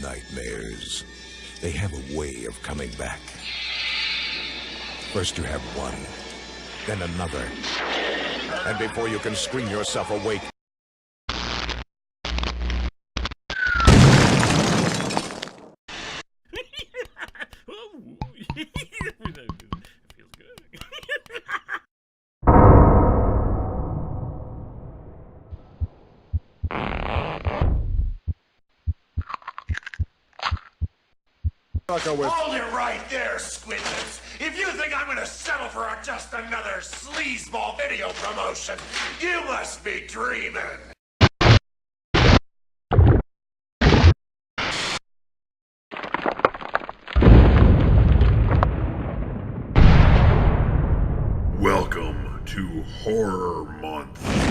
nightmares, they have a way of coming back. First you have one, then another. And before you can scream yourself awake, Hold it right there, Squidlips. If you think I'm gonna settle for just another sleazeball video promotion, you must be dreaming. Welcome to Horror Month.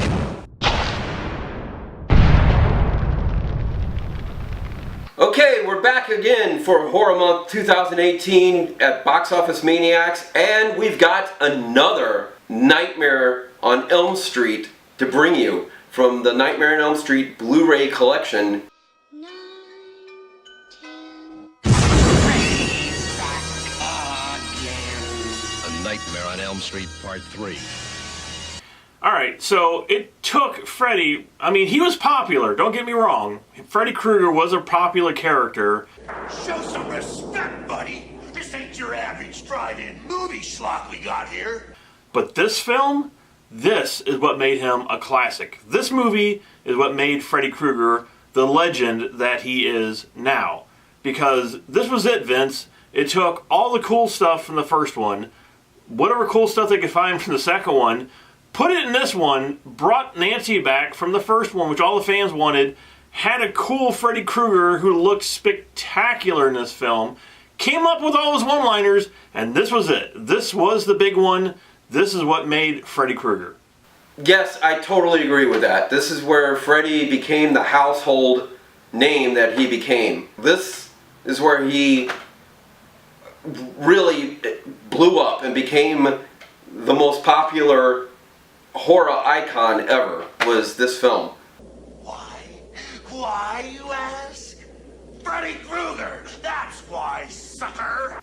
Okay, we're back again for Horror Month 2018 at Box Office Maniacs, and we've got another Nightmare on Elm Street to bring you from the Nightmare on Elm Street Blu-ray collection. A Nightmare on Elm Street Part 3. Alright, so it took Freddy, I mean, he was popular, don't get me wrong. Freddy Krueger was a popular character. Show some respect, buddy. This ain't your average drive-in movie schlock we got here. But this film, this is what made him a classic. This movie is what made Freddy Krueger the legend that he is now. Because this was it, Vince. It took all the cool stuff from the first one, whatever cool stuff they could find from the second one, put it in this one, brought Nancy back from the first one, which all the fans wanted, had a cool Freddy Krueger who looked spectacular in this film, came up with all his one-liners, and this was it. This was the big one. This is what made Freddy Krueger. Yes, I totally agree with that. This is where Freddy became the household name that he became. This is where he really blew up and became the most popular horror icon ever, was this film. Why? Why, you ask? Freddy Krueger, that's why, sucker!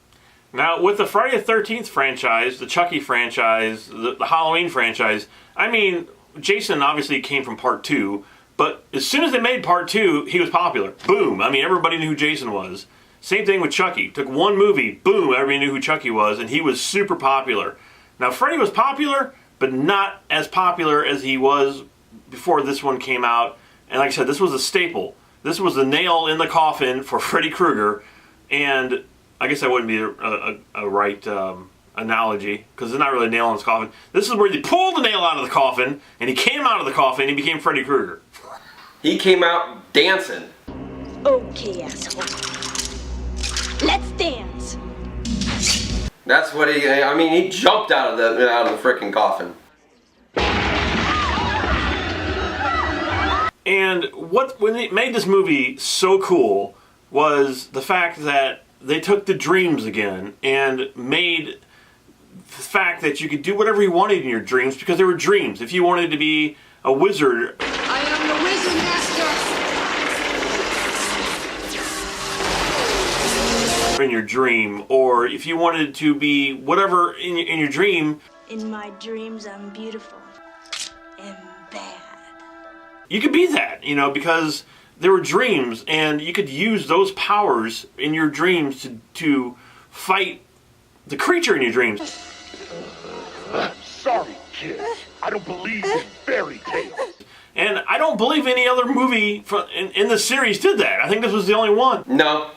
Now, with the Friday the 13th franchise, the Chucky franchise, the Halloween franchise, I mean, Jason obviously came from Part 2, but as soon as they made Part 2, he was popular. Boom! I mean, everybody knew who Jason was. Same thing with Chucky. Took one movie, boom, everybody knew who Chucky was, and he was super popular. Now, Freddy was popular, but not as popular as he was before this one came out. And like I said, this was a staple. This was the nail in the coffin for Freddy Krueger. And I guess that wouldn't be a right analogy, because it's not really a nail in his coffin. This is where they pulled the nail out of the coffin, and he came out of the coffin, and he became Freddy Krueger. He came out dancing. Okay, asshole. Let's dance. That's what he jumped out of the freaking coffin. And when it made this movie so cool was the fact that they took the dreams again and made the fact that you could do whatever you wanted in your dreams, because they were dreams. If you wanted to be a wizard, I am the wizard master. in your dream, or if you wanted to be whatever in your dream, In my dreams, I'm beautiful and bad. you could be that, because they were dreams, and you could use those powers in your dreams to fight the creature in your dreams. Sorry, kid. I don't believe in fairy tales. And I don't believe any other movie in the series did that. I think this was the only one. No,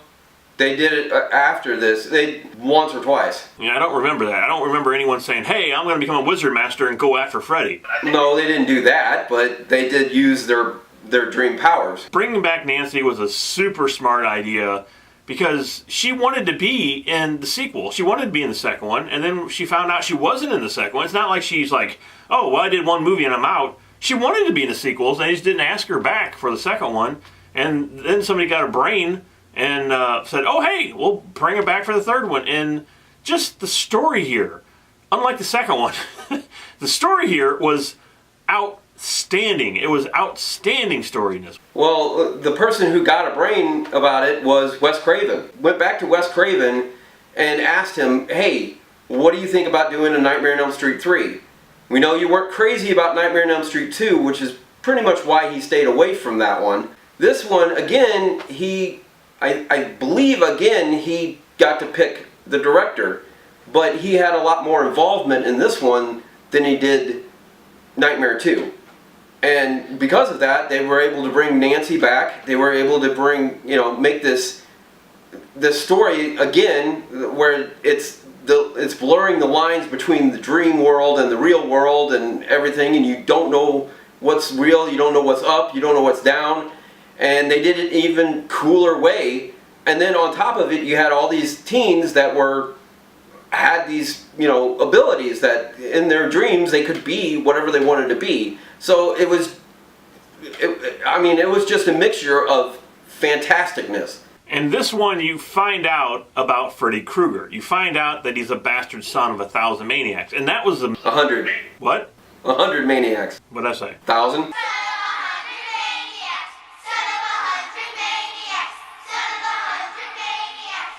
they did it after this. They once or twice. I don't remember that. I don't remember anyone saying, hey, I'm going to become a wizard master and go after Freddy. No, they didn't do that, but they did use their dream powers. Bringing back Nancy was a super smart idea, because she wanted to be in the sequel. She wanted to be in the second one, and then she found out she wasn't in the second one. It's not like she's like, oh, well, I did one movie and I'm out. She wanted to be in the sequels, and they just didn't ask her back for the second one. And then somebody got a brain and said, oh, hey, we'll bring her back for the third one. And just the story here, unlike the second one, the story here was outstanding. It was outstanding storiness. Well, the person who got a brain about it was Wes Craven. Went back to Wes Craven and asked him, hey, what do you think about doing a Nightmare on Elm Street 3? We know you weren't crazy about Nightmare on Elm Street 2, which is pretty much why he stayed away from that one. This one, again, I believe, again, he got to pick the director, but he had a lot more involvement in this one than he did Nightmare 2. And because of that, they were able to bring Nancy back. They were able to bring, make this story again, where it's blurring the lines between the dream world and the real world and everything, and you don't know what's real, you don't know what's up, you don't know what's down. And they did it in an even cooler way. And then on top of it, you had all these teens that had these, abilities that in their dreams they could be whatever they wanted to be. So it was just a mixture of fantasticness. And this one, you find out about Freddy Krueger. You find out that he's a bastard son of 1,000 maniacs. And that was 100. What? 100 maniacs. What did I say? 1,000?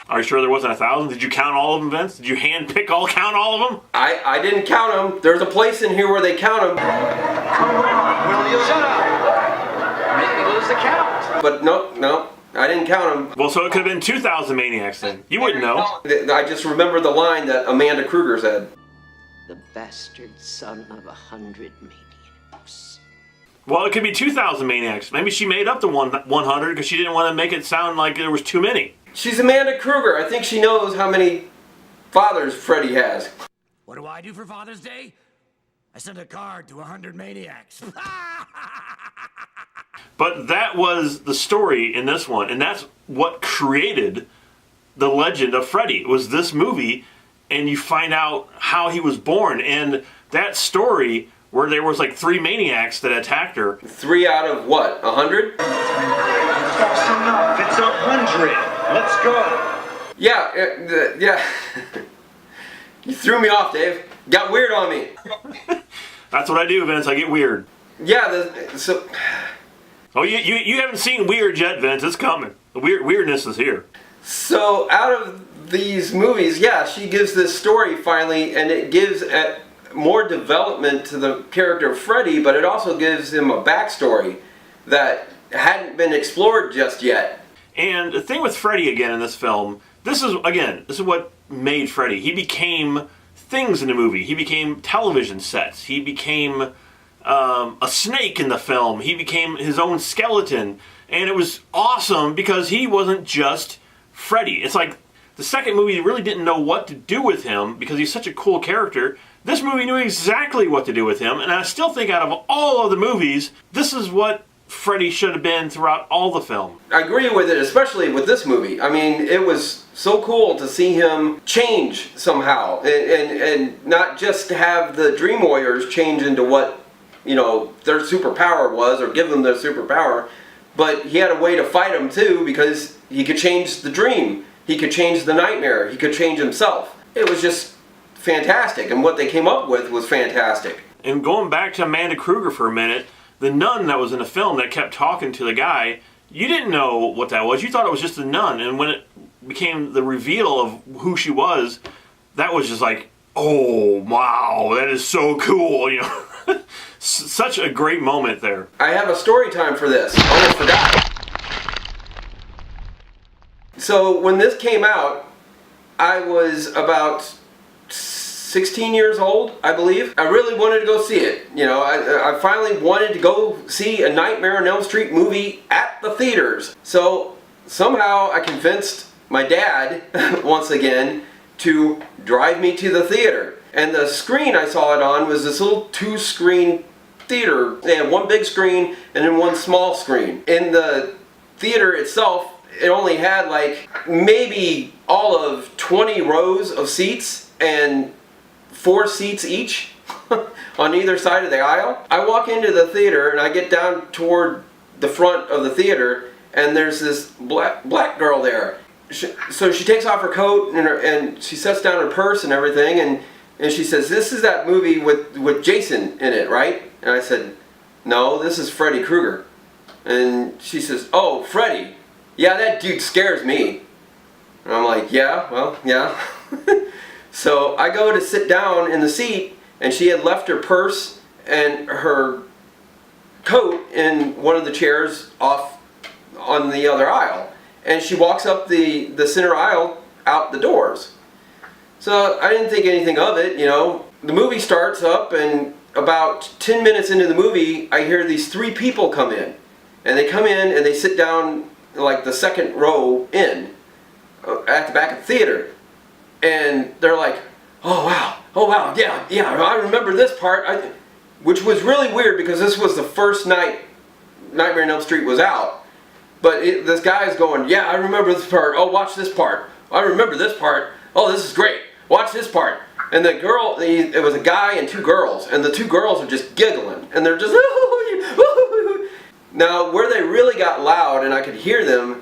Are you sure there wasn't 1,000? Did you count all of them, Vince? Did you count all of them? I didn't count them. There's a place in here where they count them. Will you shut up? Make me lose the count. But no, I didn't count them. Well, so it could have been 2,000 maniacs then. You wouldn't know. I just remember the line that Amanda Kruger said. The bastard son of 100 maniacs. Well, it could be 2,000 maniacs. Maybe she made up the 100 because she didn't want to make it sound like there was too many. She's Amanda Kruger. I think she knows how many fathers Freddy has. What do I do for Father's Day? I send a card to 100 maniacs. But that was the story in this one, and that's what created the legend of Freddy. It was this movie, and you find out how he was born, and that story where there was like 3 maniacs that attacked her. 3 out of what? 100? That's enough. It's 100. Let's go. Yeah. You threw me off, Dave. Got weird on me. That's what I do, Vince. I get weird. Yeah, Oh, you haven't seen Weird yet, Vince. It's coming. The weirdness is here. So out of these movies, yeah, she gives this story finally, and it gives more development to the character of Freddy, but it also gives him a backstory that hadn't been explored just yet. And the thing with Freddy again in this film, this is what made Freddy. He became things in the movie. He became television sets. He became a snake in the film. He became his own skeleton. And it was awesome because he wasn't just Freddy. It's like the second movie really didn't know what to do with him because he's such a cool character. This movie knew exactly what to do with him. And I still think out of all of the movies, this is what Freddy should have been throughout all the film. I agree with it, especially with this movie. I mean, it was so cool to see him change somehow, and not just have the Dream Warriors change into what, their superpower was, or give them their superpower, but he had a way to fight them too, because he could change the dream, he could change the nightmare, he could change himself. It was just fantastic, and what they came up with was fantastic. And going back to Amanda Kruger for a minute, the nun that was in the film that kept talking to the guy, you didn't know what that was. You thought it was just a nun. And when it became the reveal of who she was, that was just like, oh, wow, that is so cool. Such a great moment there. I have a story time for this. Almost forgot. So when this came out, I was about 16 years old, I believe. I really wanted to go see it. I finally wanted to go see a Nightmare on Elm Street movie at the theaters. So somehow I convinced my dad, once again, to drive me to the theater. And the screen I saw it on was this little 2-screen theater. They had one big screen and then one small screen. In the theater itself, it only had like maybe all of 20 rows of seats and 4 seats each on either side of the aisle. I walk into the theater and I get down toward the front of the theater, and there's this black girl there. So she takes off her coat and she sets down her purse and everything, and she says, "This is that movie with Jason in it, right?" And I said, no, this is Freddy Krueger. And she says, oh, Freddy. Yeah, that dude scares me. And I'm like, yeah, well, yeah. So I go to sit down in the seat, and she had left her purse and her coat in one of the chairs off on the other aisle. And she walks up the center aisle out the doors. So I didn't think anything of it, you know. The movie starts up, and about 10 minutes into the movie, I hear these 3 people come in. And they come in and they sit down like the second row in at the back of the theater. And they're like, oh wow, yeah, I remember this part. Which was really weird because this was the first night Nightmare on Elm Street was out. But this guy's going, yeah, I remember this part. Oh, watch this part. I remember this part. Oh, this is great. Watch this part. And the girl, it was a guy and 2 girls. And the 2 girls are just giggling. And they're just, Now, where they really got loud, and I could hear them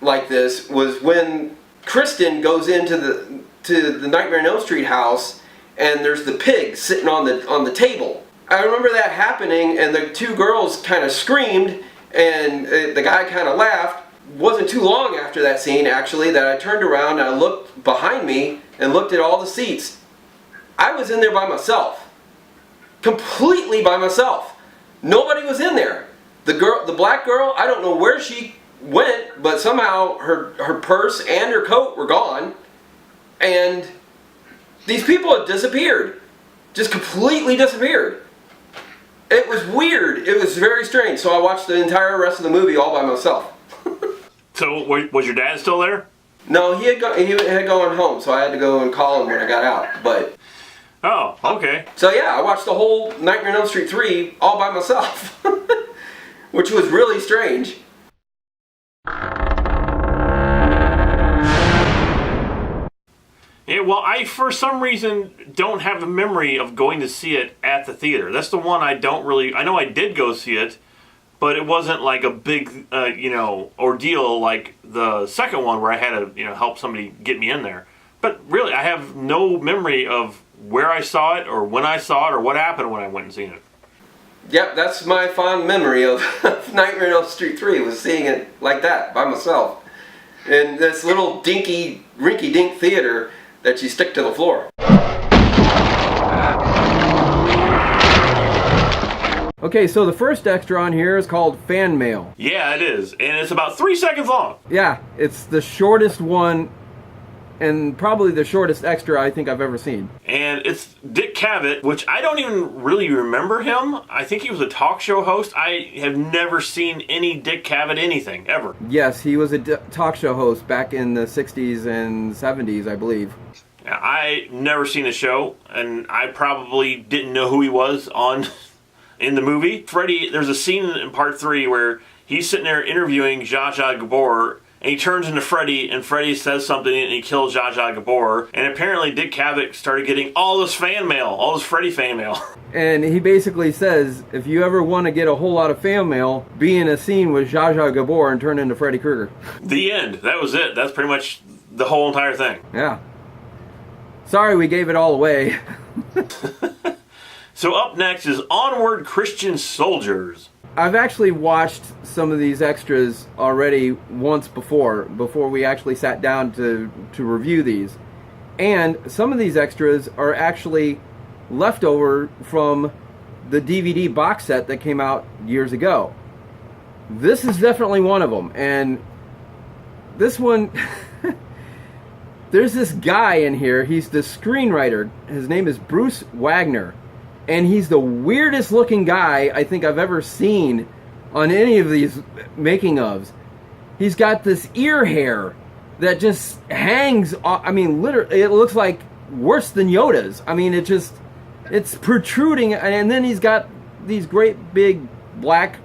like this, was when Kristen goes into the Nightmare on Elm Street house, and there's the pig sitting on the table. I remember that happening, and the 2 girls kind of screamed, and the guy kind of laughed. Wasn't too long after that scene, actually, that I turned around and I looked behind me and looked at all the seats. I was in there by myself. Completely by myself. Nobody was in there. The black girl, I don't know where she went, but somehow her purse and her coat were gone. And these people had disappeared. Just completely disappeared. It was weird. It was very strange. So I watched the entire rest of the movie all by myself. So was your dad still there? No, he had gone home, so I had to go and call him when I got out. But oh, okay. So yeah, I watched the whole Nightmare on Elm Street 3 all by myself, which was really strange. Yeah, well, I, for some reason, don't have a memory of going to see it at the theater. That's the one I don't really... I know I did go see it, but it wasn't like a big, ordeal like the second one where I had to, help somebody get me in there. But really, I have no memory of where I saw it or when I saw it or what happened when I went and seen it. Yep, that's my fond memory of Nightmare on Elm Street 3, was seeing it like that, by myself. In this little dinky, rinky-dink theater that you stick to the floor. Okay, so the first extra on here is called Fan Mail. Yeah, it is. And it's about 3 seconds long. Yeah, it's the shortest one and probably the shortest extra I think I've ever seen. And it's Dick Cavett, which I don't even really remember him. I think he was a talk show host. I have never seen any Dick Cavett anything, ever. Yes, he was a talk show host back in the 60s and 70s, I believe. I never seen the show, and I probably didn't know who he was in the movie. Freddy, there's a scene in part 3 where he's sitting there interviewing Zsa Zsa Gabor, and he turns into Freddy, and Freddy says something, and he kills Zsa Zsa Gabor. And apparently Dick Cavett started getting all this fan mail, all this Freddy fan mail. And he basically says, if you ever want to get a whole lot of fan mail, be in a scene with Zsa Zsa Gabor and turn into Freddy Krueger. The end. That was it. That's pretty much the whole entire thing. Yeah. Sorry we gave it all away. So up next is Onward Christian Soldiers. I've actually watched some of these extras already once before we actually sat down to review these. And some of these extras are actually leftover from the DVD box set that came out years ago. This is definitely one of them. And this one... There's this guy in here, he's the screenwriter. His name is Bruce Wagner. And he's the weirdest looking guy I think I've ever seen on any of these making ofs. He's got this ear hair that just hangs off. I mean, literally, it looks like worse than Yoda's. I mean, it's protruding. And then he's got these great big black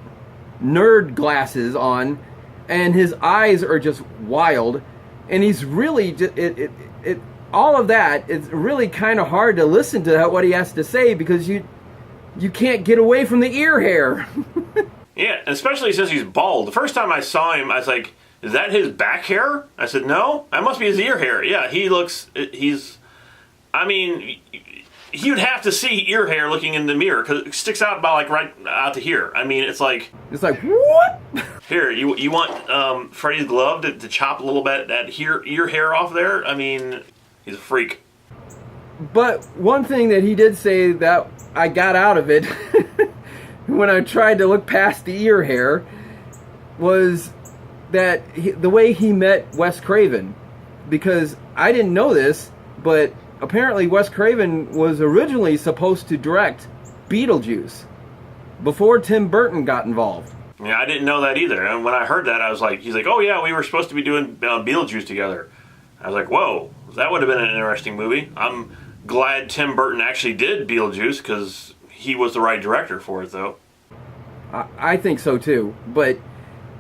nerd glasses on. And his eyes are just wild. And he's really, all of that, it's really kind of hard to listen to what he has to say because you can't get away from the ear hair. Yeah, especially since he's bald. The first time I saw him, I was like, is that his back hair? I said, no, that must be his ear hair. Yeah, he looks, you'd have to see ear hair looking in the mirror because it sticks out about like right out to here. I mean, it's like what? Here, you want Freddy's glove to chop a little bit that ear hair off there? I mean, he's a freak. But one thing that he did say that I got out of it when I tried to look past the ear hair was that the way he met Wes Craven, because I didn't know this, but apparently Wes Craven was originally supposed to direct Beetlejuice before Tim Burton got involved. Yeah, I didn't know that either. And when I heard that, I was like, he's like, oh yeah, we were supposed to be doing Beetlejuice together. I was like, whoa, that would have been an interesting movie. I'm glad Tim Burton actually did Beetlejuice because he was the right director for it, though. I think so too, but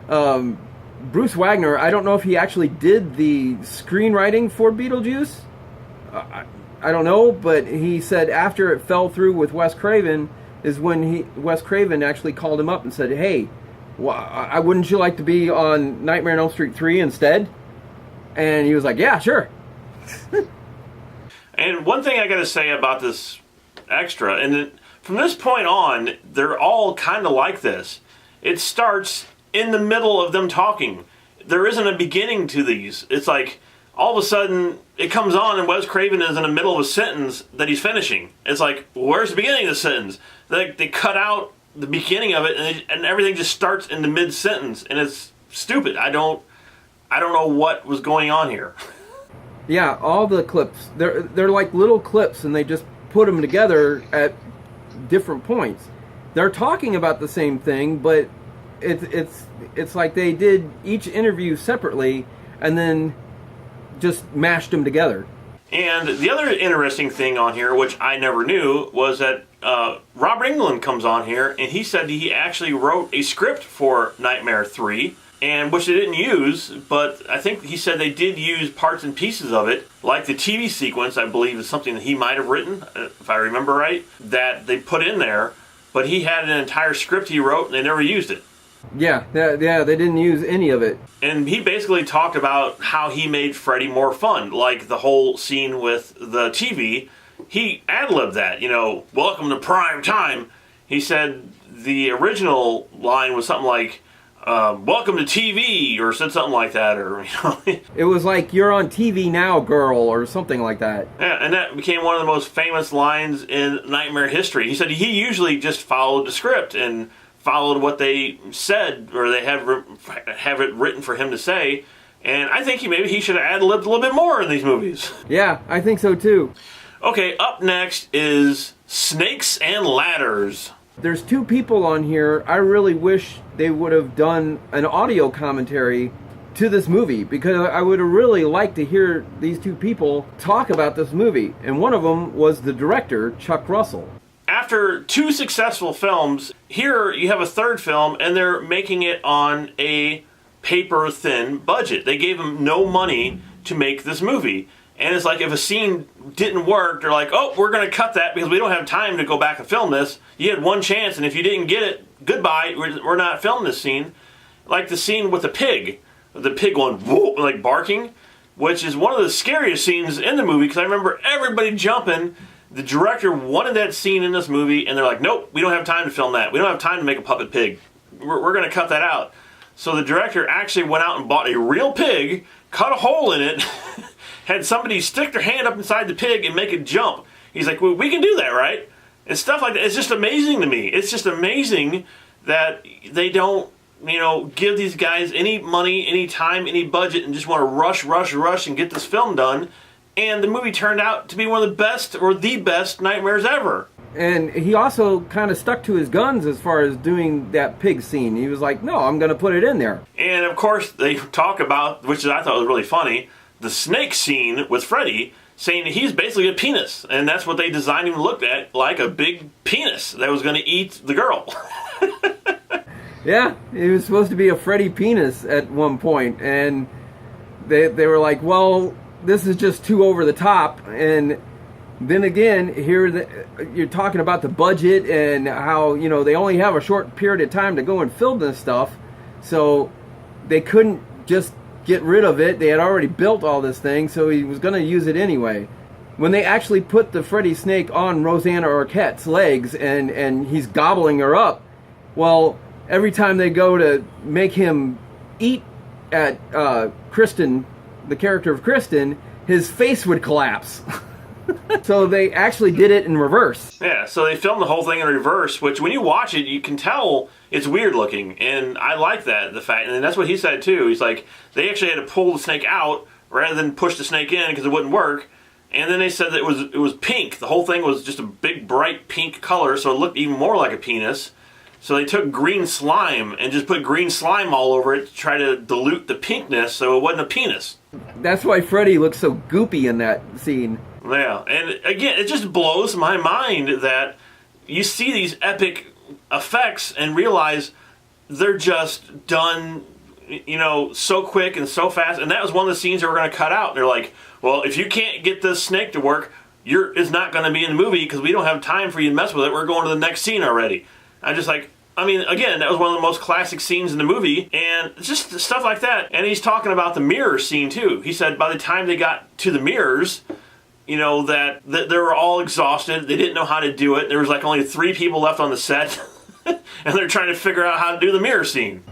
Bruce Wagner, I don't know if he actually did the screenwriting for Beetlejuice. I don't know, but he said after it fell through with Wes Craven is when Wes Craven actually called him up and said, hey, wouldn't you like to be on Nightmare on Elm Street 3 instead? And he was like, yeah, sure. And one thing I got to say about this extra, and from this point on, they're all kind of like this. It starts in the middle of them talking. There isn't a beginning to these. It's like all of a sudden it comes on and Wes Craven is in the middle of a sentence that he's finishing. It's like, where's the beginning of the sentence? They cut out the beginning of it and everything just starts in the mid-sentence, and it's stupid. I don't know what was going on here. Yeah, all the clips, they're like little clips, and they just put them together at different points. They're talking about the same thing, but it's like they did each interview separately and then just mashed them together. And the other interesting thing on here, which I never knew, was that Robert Englund comes on here, and he said he actually wrote a script for Nightmare 3, and which they didn't use, but I think he said they did use parts and pieces of it, like the TV sequence, I believe, is something that he might have written, if I remember right, that they put in there, but he had an entire script he wrote, and they never used it. Yeah, they didn't use any of it. And he basically talked about how he made Freddy more fun, like the whole scene with the TV. He ad-libbed that, welcome to prime time. He said the original line was something like, welcome to TV, or said something like that, or, It was like, you're on TV now, girl, or something like that. Yeah, and that became one of the most famous lines in Nightmare history. He said he usually just followed the script and followed what they said, or they have it written for him to say, and I think maybe he should have ad-libbed a little bit more in these movies. Yeah, I think so too. Okay, up next is Snakes and Ladders. There's two people on here. I really wish they would have done an audio commentary to this movie, because I would have really liked to hear these two people talk about this movie, and one of them was the director, Chuck Russell. After two successful films, here you have a third film, and they're making it on a paper-thin budget. They gave them no money to make this movie. And it's like, if a scene didn't work, they're like, oh, we're going to cut that because we don't have time to go back and film this. You had one chance, and if you didn't get it, goodbye, we're not filming this scene. Like the scene with the pig going, whoa, like barking, which is one of the scariest scenes in the movie, because I remember everybody jumping. The director wanted that scene in this movie, and they're like, nope, we don't have time to film that. We don't have time to make a puppet pig. We're going to cut that out. So the director actually went out and bought a real pig, cut a hole in it, had somebody stick their hand up inside the pig and make it jump. He's like, well, we can do that, right? And stuff like that. It's just amazing to me. It's just amazing that they don't, give these guys any money, any time, any budget, and just want to rush, and get this film done. And the movie turned out to be one of the best, or the best, Nightmares ever. And he also kind of stuck to his guns as far as doing that pig scene. He was like, no, I'm going to put it in there. And of course, they talk about, which I thought was really funny, the snake scene with Freddy, saying that he's basically a penis. And that's what they designed him to look at, like a big penis that was going to eat the girl. Yeah, he was supposed to be a Freddy penis at one point. And they were like, well, this is just too over the top. And then again, here you're talking about the budget and how, they only have a short period of time to go and film this stuff. So they couldn't just get rid of it. They had already built all this thing, so he was going to use it anyway. when they actually put the Freddy snake on Rosanna Arquette's legs and he's gobbling her up, well, every time they go to make him eat at Kristen, the character of Kristen, his face would collapse. So they actually did it in reverse. Yeah, so they filmed the whole thing in reverse, which when you watch it, you can tell it's weird looking. And I like that, the fact, and that's what he said too. He's like, they actually had to pull the snake out rather than push the snake in because it wouldn't work. And then they said that it was pink. The whole thing was just a big, bright pink color, so it looked even more like a penis. So they took green slime and just put green slime all over it to try to dilute the pinkness so it wasn't a penis. That's why Freddy looks so goopy in that scene. Yeah, and again, it just blows my mind that you see these epic effects and realize they're just done, you know, so quick and so fast. And that was one of the scenes they were going to cut out. They're like, well, if you can't get this snake to work, it's not going to be in the movie because we don't have time for you to mess with it. We're going to the next scene already. I'm just like, I mean, again, that was one of the most classic scenes in the movie, and just stuff like that. And he's talking about the mirror scene, too. He said by the time they got to the mirrors, you know, that they were all exhausted. They didn't know how to do it. There was like only 3 people left on the set, and they're trying to figure out how to do the mirror scene.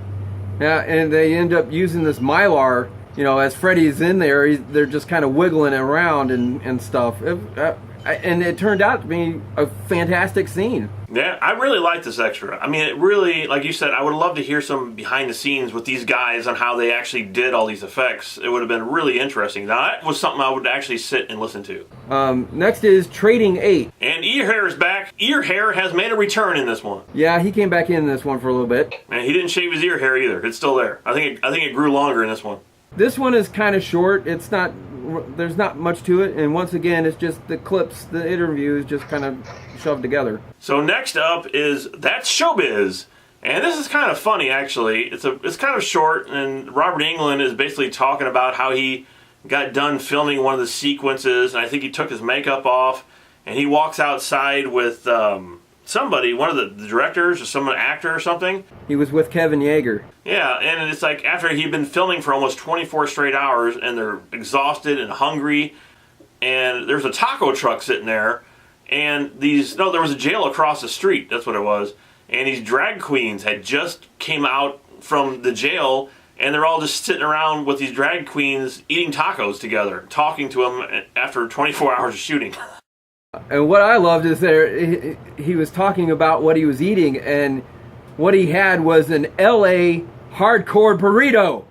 Yeah, and they end up using this Mylar, you know, as Freddy's in there, they're just kind of wiggling around and stuff. And it turned out to be a fantastic scene. Yeah, I really like this extra. I mean, it really, like you said, I would love to hear some behind the scenes with these guys on how they actually did all these effects. It would have been really interesting. Now, that was something I would actually sit and listen to. Next is Trading 8. And Ear Hair is back. Ear Hair has made a return in this one. Yeah, he came back in this one for a little bit. And he didn't shave his ear hair either. It's still there. I think it grew longer in this one. This one is kind of short. There's not much to it, and once again, it's just the clips, the interviews, just kind of shoved together. So next up is That's Showbiz, and this is kind of funny actually. It's kind of short, and Robert Englund is basically talking about how he got done filming one of the sequences, and I think he took his makeup off, and he walks outside with somebody, one of the directors or some actor or something. He was with Kevin Yeager. Yeah, and it's like after he'd been filming for almost 24 straight hours and they're exhausted and hungry, and there's a taco truck sitting there, and there was a jail across the street, that's what it was, and these drag queens had just came out from the jail, and they're all just sitting around with these drag queens eating tacos together, talking to them after 24 hours of shooting. And what I loved is he was talking about what he was eating, and what he had was an LA hardcore burrito.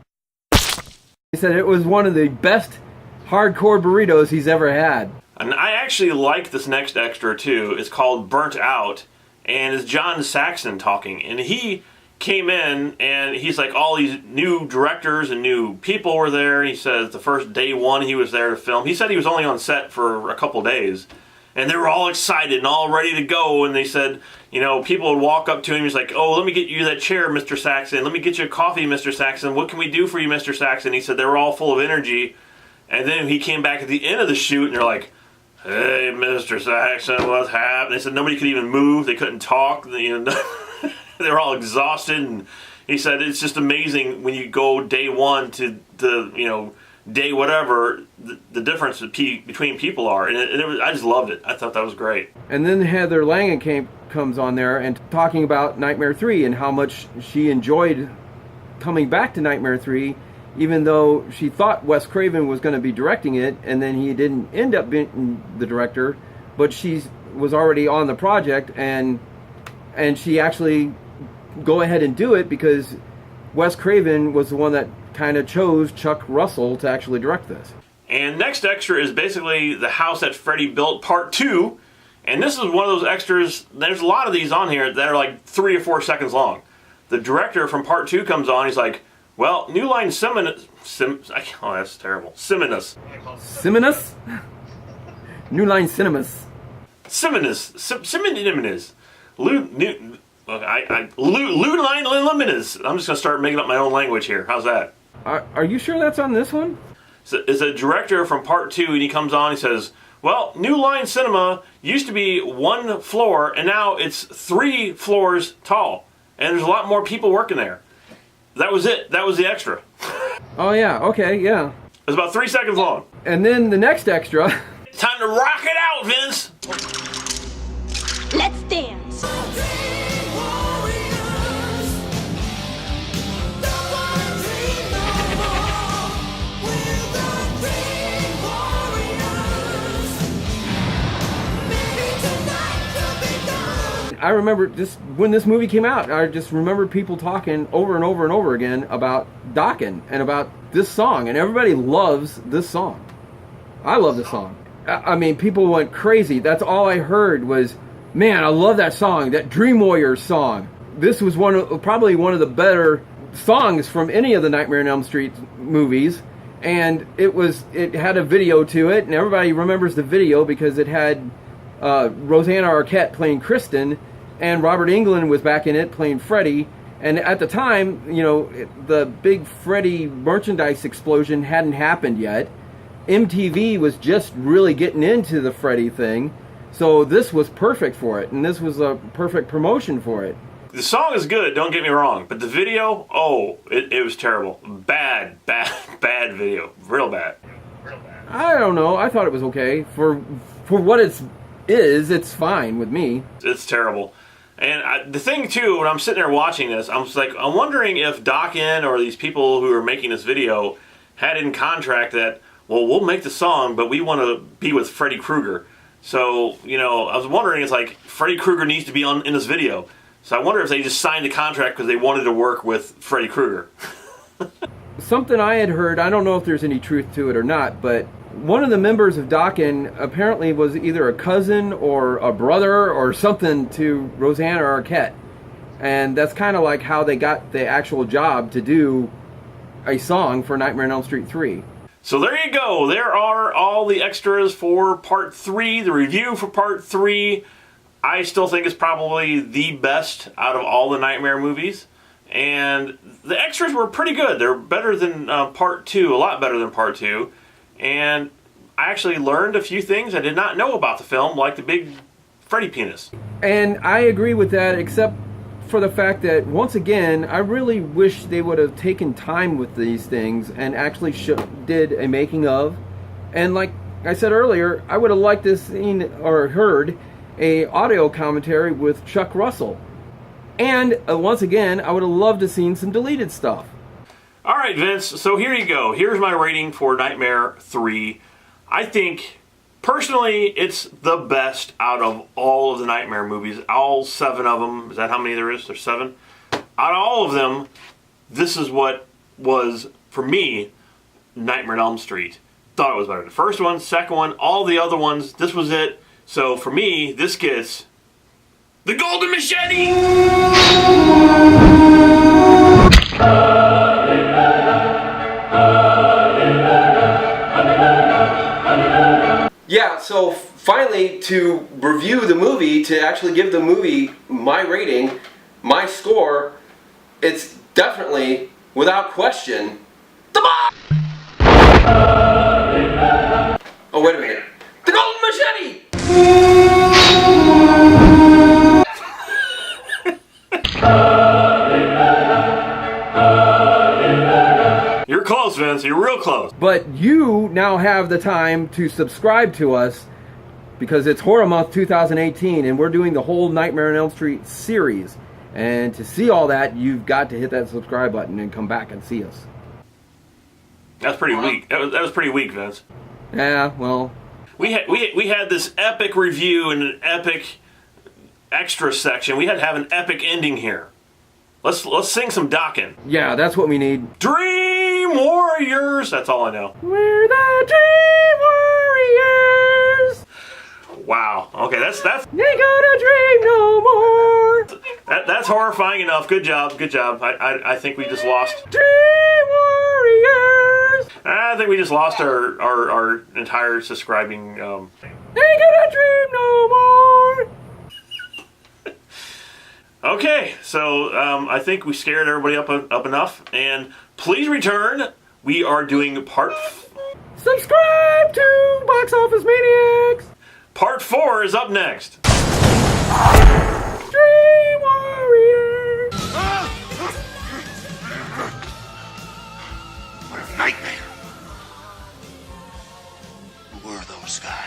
He said it was one of the best hardcore burritos he's ever had. And I actually like this next extra too. It's called Burnt Out, and it's John Saxon talking. And he came in, and he's like, all these new directors and new people were there. He says the first day one he was there to film. He said he was only on set for a couple days. And they were all excited and all ready to go. And they said, you know, people would walk up to him. He's like, oh, let me get you that chair, Mr. Saxon. Let me get you a coffee, Mr. Saxon. What can we do for you, Mr. Saxon? He said they were all full of energy. And then he came back at the end of the shoot, and they're like, hey, Mr. Saxon, what's happening? They said nobody could even move. They couldn't talk. You know, they were all exhausted. And he said it's just amazing when you go day one to the, you know, day whatever, the difference between people are, and I just loved it. I thought that was great. And then Heather Langenkamp comes on there and talking about Nightmare 3 and how much she enjoyed coming back to Nightmare 3, even though she thought Wes Craven was going to be directing it, and then he didn't end up being the director, but she was already on the project, and she actually go ahead and do it because Wes Craven was the one that kind of chose Chuck Russell to actually direct this. And next extra is basically the house that Freddy built part 2. And this is one of those extras, there's a lot of these on here that are like 3 or 4 seconds long. The director from part 2 comes on, he's like, well, New Line Siminus. Oh, that's terrible. Siminus. Siminus? New Line Cinemas. Siminus. Siminus. Line Luminous. I'm just going to start making up my own language here. How's that? Are you sure that's on this one? So, it's a director from part 2, and he comes on, he says, well, New Line Cinema used to be 1 floor, and now it's 3 floors tall. And there's a lot more people working there. That was it. That was the extra. Oh, yeah. Okay, yeah. It was about 3 seconds long. And then the next extra... Time to rock it out, Vince! Let's dance. I remember just when this movie came out, I just remember people talking over and over and over again about Dokken and about this song, and everybody loves this song. I love this song. I mean, people went crazy. That's all I heard was, man, I love that song, that Dream Warriors song. This was probably one of the better songs from any of the Nightmare on Elm Street movies, and it had a video to it, and everybody remembers the video because it had Rosanna Arquette playing Kristen, and Robert Englund was back in it playing Freddy. And at the time, you know, the big Freddy merchandise explosion hadn't happened yet. MTV was just really getting into the Freddy thing, so this was perfect for it, and this was a perfect promotion for it. The song is good, don't get me wrong, but the video, it was terrible. Bad video. Real bad. I don't know. I thought it was okay. For what it's fine with me. It's terrible. And the thing, too, when I'm sitting there watching this, I'm wondering if Dokken or these people who are making this video had in contract that, well, we'll make the song, but we want to be with Freddy Krueger. So, you know, I was wondering, it's like, Freddy Krueger needs to be in this video. So I wonder if they just signed a contract because they wanted to work with Freddy Krueger. Something I had heard, I don't know if there's any truth to it or not, but one of the members of Dokken apparently was either a cousin or a brother or something to Rosanna Arquette. And that's kind of like how they got the actual job to do a song for Nightmare on Elm Street 3. So there you go. There are all the extras for Part 3, the review for Part 3. I still think it's probably the best out of all the Nightmare movies. And the extras were pretty good. They're better than Part 2, a lot better than Part 2. And I actually learned a few things I did not know about the film, like the big Freddy penis. And I agree with that, except for the fact that, once again, I really wish they would have taken time with these things and actually did a making of. And like I said earlier, I would have liked to seen or heard a audio commentary with Chuck Russell. And once again, I would have loved to have seen some deleted stuff. All right, Vince, so here you go. Here's my rating for Nightmare 3. I think, personally, it's the best out of all of the Nightmare movies. All 7 of them. Is that how many there is? There's 7? Out of all of them, this is what was, for me, Nightmare on Elm Street. Thought it was better. The first one, second one, all the other ones, this was it. So for me, this gets the Golden Machete! Yeah, so finally, to review the movie, to actually give the movie my rating, my score, it's definitely, without question, the bomb! Oh, wait a minute. The Golden Machete! You're close, Vince. You're real close. But you now have the time to subscribe to us because it's Horror Month 2018 and we're doing the whole Nightmare on Elm Street series. And to see all that, you've got to hit that subscribe button and come back and see us. That's pretty weak. That was pretty weak, Vince. Yeah, well, we had this epic review and an epic extra section. We had to have an epic ending here. Let's sing some Dokken. Yeah, that's what we need. Dream Warriors. That's all I know. We're the Dream Warriors. Wow. Okay, that's. They gonna dream no more. That's horrifying enough. Good job. Good job. I think we just lost. Dream Warriors. I think we just lost our entire subscribing. They gonna dream no more. Okay, so I think we scared everybody up enough, and please return. We are doing Subscribe to Box Office Maniacs. Part 4 is up next. Dream Warriors. What a nightmare. Who were those guys?